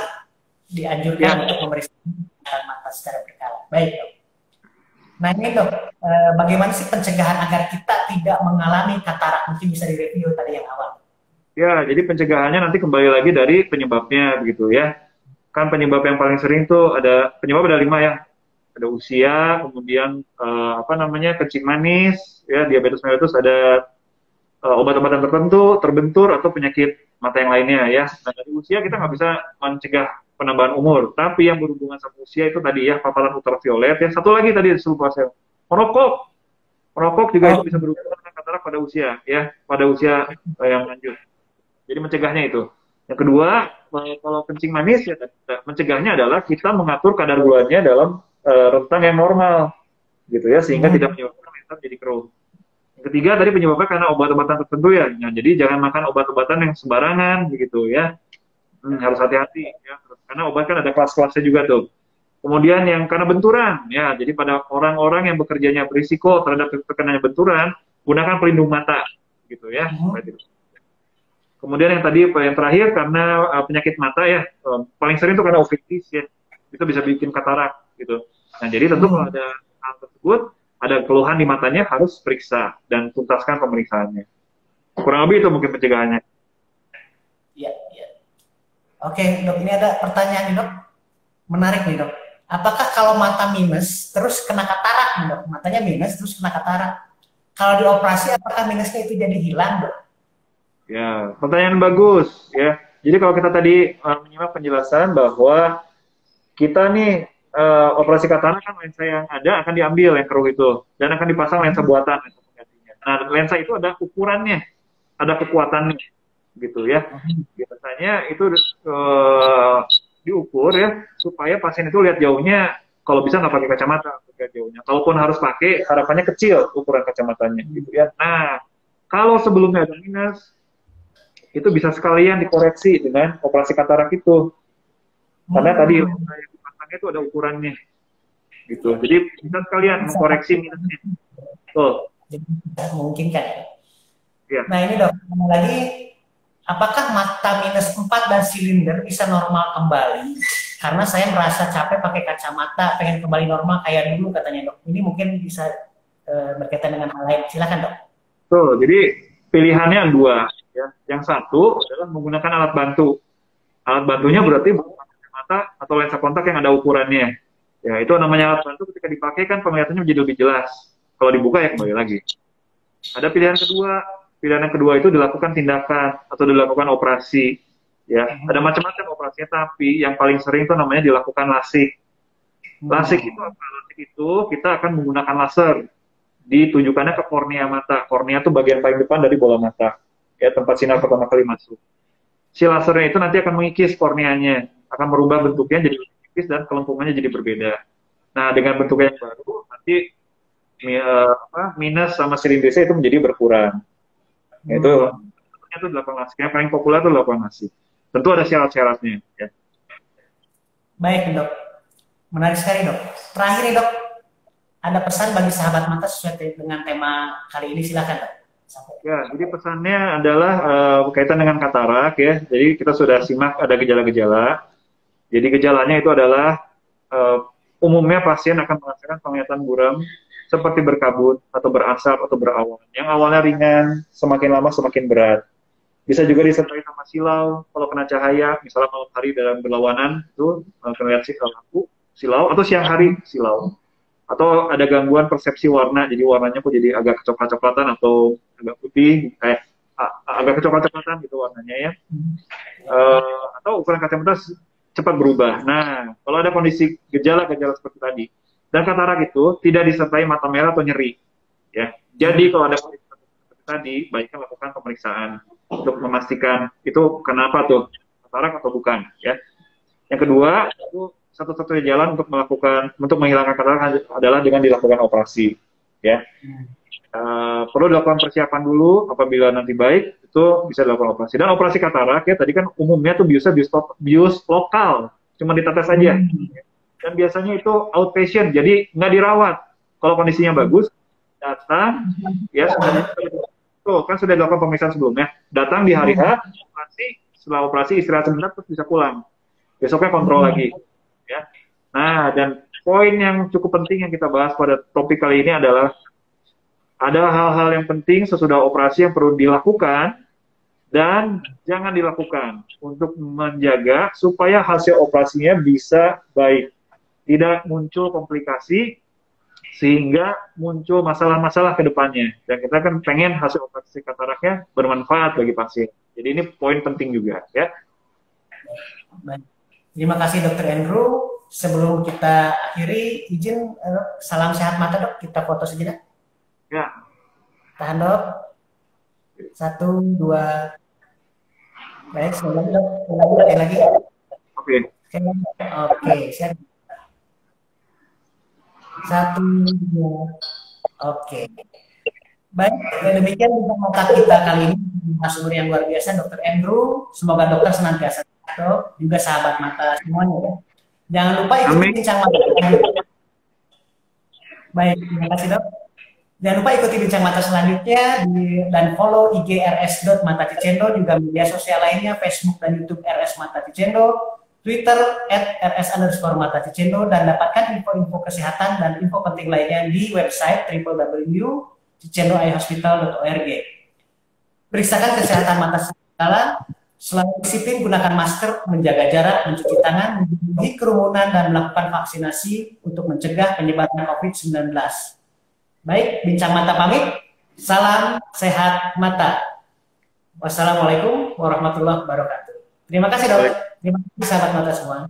dianjurkan untuk pemeriksaan mata secara berkala. Baik dok. Nah ini dok, bagaimana sih pencegahan agar kita tidak mengalami katarak? Mungkin bisa direview tadi yang awal.
Ya, jadi pencegahannya nanti kembali lagi dari penyebabnya begitu ya. Kan penyebab yang paling sering tuh penyebab ada 5 ya. Ada usia, kemudian kencing manis, ya diabetes mellitus, ada obat-obatan tertentu, terbentur atau penyakit mata yang lainnya ya. Nah dari usia kita nggak bisa mencegah penambahan umur, tapi yang berhubungan sama usia itu tadi ya paparan ultraviolet. Yang satu lagi tadi lupa saya, merokok juga itu bisa berhubungan dengan katarak katarak pada usia yang lanjut. Jadi mencegahnya itu. Yang kedua, kalau kencing manis ya mencegahnya adalah kita mengatur kadar gulanya dalam rentang yang normal, gitu ya, sehingga tidak menyebabkan lensa jadi keruh. Yang ketiga tadi penyebabnya karena obat-obatan tertentu ya. Nah, jadi jangan makan obat-obatan yang sembarangan, begitu ya. Harus hati-hati ya, karena obat kan ada kelas-kelasnya juga tuh. Kemudian yang karena benturan ya, jadi pada orang-orang yang bekerjanya berisiko terhadap terkenanya benturan, gunakan pelindung mata, gitu ya. Kemudian yang tadi yang terakhir karena penyakit mata ya, paling sering itu karena uveitis ya, itu bisa bikin katarak gitu. Nah jadi tentu kalau ada hal tersebut, ada keluhan di matanya harus periksa dan tuntaskan pemeriksaannya. Kurang lebih itu mungkin pencegahannya.
Iya, iya. Oke dok, ini ada pertanyaan nih dok, menarik nih dok. Apakah kalau mata minus terus kena katarak nih dok? Matanya minus terus kena katarak. Kalau dioperasi apakah minusnya itu jadi hilang dok?
Ya, pertanyaan bagus ya. Jadi kalau kita tadi menyimak penjelasan bahwa kita nih operasi katarak kan lensa yang ada akan diambil yang keruh itu dan akan dipasang lensa buatan, lensa penggantinya. Nah, lensa itu ada ukurannya, ada kekuatannya, gitu ya. Biasanya itu diukur ya supaya pasien itu lihat jauhnya, kalau bisa nggak pakai kacamata lihat jauhnya. Kalaupun harus pakai, harapannya kecil ukuran kacamatanya, gitu ya. Nah, kalau sebelumnya ada minus, itu bisa sekalian dikoreksi dengan operasi katarak itu. Karena tadi yang dipasangnya itu ada ukurannya. Gitu. Jadi bisa sekalian mengkoreksi minusnya. Tuh.
Mungkin kan.
Ya.
Nah ini dok, lagi apakah mata minus 4 dan silinder bisa normal kembali? Karena saya merasa capek pakai kacamata, pengen kembali normal kayak dulu katanya dok. Ini mungkin bisa berkaitan dengan hal lain. Silakan dok.
Tuh, jadi pilihannya dua. Ya. Yang satu adalah menggunakan alat bantu. Alat bantunya berarti bukan kacamata atau lensa kontak yang ada ukurannya. Ya, itu namanya alat bantu, ketika dipakai kan penglihatannya menjadi lebih jelas. Kalau dibuka ya kembali lagi. Ada pilihan kedua. Pilihan yang kedua itu dilakukan tindakan atau dilakukan operasi. Ya, ada macam-macam operasinya, tapi yang paling sering itu namanya dilakukan lasik. Lasik itu apa? Lasik itu kita akan menggunakan laser. Ditujukannya ke kornea mata. Kornea itu bagian paling depan dari bola mata. Ya, tempat sinar pertama kali masuk. Si lasernya itu nanti akan mengikis korneanya, akan merubah bentuknya jadi tipis dan kelengkungannya jadi berbeda. Nah, dengan bentuknya yang baru, nanti minus sama silindrisnya itu menjadi berkurang. Itu dilakukan lasik. Yang paling populer itu dilakukan lasik. Tentu ada syarat-syaratnya. Ya.
Baik dok, menarik sekali dok. Terakhir nih dok, ada pesan bagi sahabat mata sesuai dengan tema kali ini, silakan dok.
Ya, jadi pesannya adalah berkaitan dengan katarak ya. Jadi kita sudah simak ada gejala-gejala. Jadi gejalanya itu adalah umumnya pasien akan merasakan penglihatan buram seperti berkabut atau berasap atau berawan. Yang awalnya ringan, semakin lama semakin berat. Bisa juga disertai sama silau kalau kena cahaya, misalnya malam hari dalam berlawanan itu terlihat silau atau siang hari silau. Atau ada gangguan persepsi warna, jadi warnanya kok jadi agak coklat-coklatan atau agak putih, kayak agak kecoklat-coklatan gitu warnanya ya. Atau ukuran kacamata cepat berubah. Nah, kalau ada kondisi gejala-gejala seperti tadi, dan katarak itu tidak disertai mata merah atau nyeri, ya. Jadi kalau ada kondisi seperti tadi, baiknya lakukan pemeriksaan untuk memastikan itu kenapa tuh katarak atau bukan, ya. Yang kedua, itu satu-satunya jalan untuk menghilangkan katarak adalah dengan dilakukan operasi, ya. Perlu dilakukan persiapan dulu, apabila nanti baik itu bisa dilakukan operasi. Dan operasi katarak ya tadi kan umumnya tuh bius lokal, cuma ditetes saja. Dan biasanya itu outpatient, jadi nggak dirawat. Kalau kondisinya bagus, datang ya sudah dilakukan pemeriksaan sebelumnya, datang di hari H, setelah operasi istirahat sebentar terus bisa pulang. Besoknya kontrol lagi. Ya. Nah, dan poin yang cukup penting yang kita bahas pada topik kali ini adalah ada hal-hal yang penting sesudah operasi yang perlu dilakukan dan jangan dilakukan untuk menjaga supaya hasil operasinya bisa baik, tidak muncul komplikasi sehingga muncul masalah-masalah ke depannya. Dan kita kan pengen hasil operasi kataraknya bermanfaat bagi pasien. Jadi ini poin penting juga, ya.
Baik. Terima kasih Dr. Andrew. Sebelum kita akhiri, izin salam sehat mata dok, kita foto sejenak.
Ya.
Tahan dok. Satu, dua. Baik, sekali lagi, Dok. Sekali lagi.
Oke.
Sekali lagi. Oke, siap. Satu, dua. Oke. Baik, demikian bincang mata kita kali ini. Narasumber yang luar biasa, Dokter Andrew. Semoga dokter senantiasa sehat, Dok. Juga sahabat mata semuanya ya. Jangan lupa ikuti
Amin.
bincang mata selanjutnya. Baik, terima kasih, Dok. Jangan lupa ikuti bincang mata selanjutnya dan follow IG rs.matacicendo, juga media sosial lainnya Facebook dan YouTube RS Mata Cicendo, Twitter @rs_matacicendo, dan dapatkan info-info kesehatan dan info penting lainnya di website www.cicendoeyehospital.org. Periksakan kesehatan mata segala, selalu disiplin, gunakan masker, menjaga jarak, mencuci tangan, menjauhi kerumunan, dan melakukan vaksinasi untuk mencegah penyebaran COVID-19. Baik, bincang mata pamit. Salam sehat mata. Wassalamualaikum warahmatullahi wabarakatuh. Terima kasih, Dok. Terima kasih, sahabat mata semua.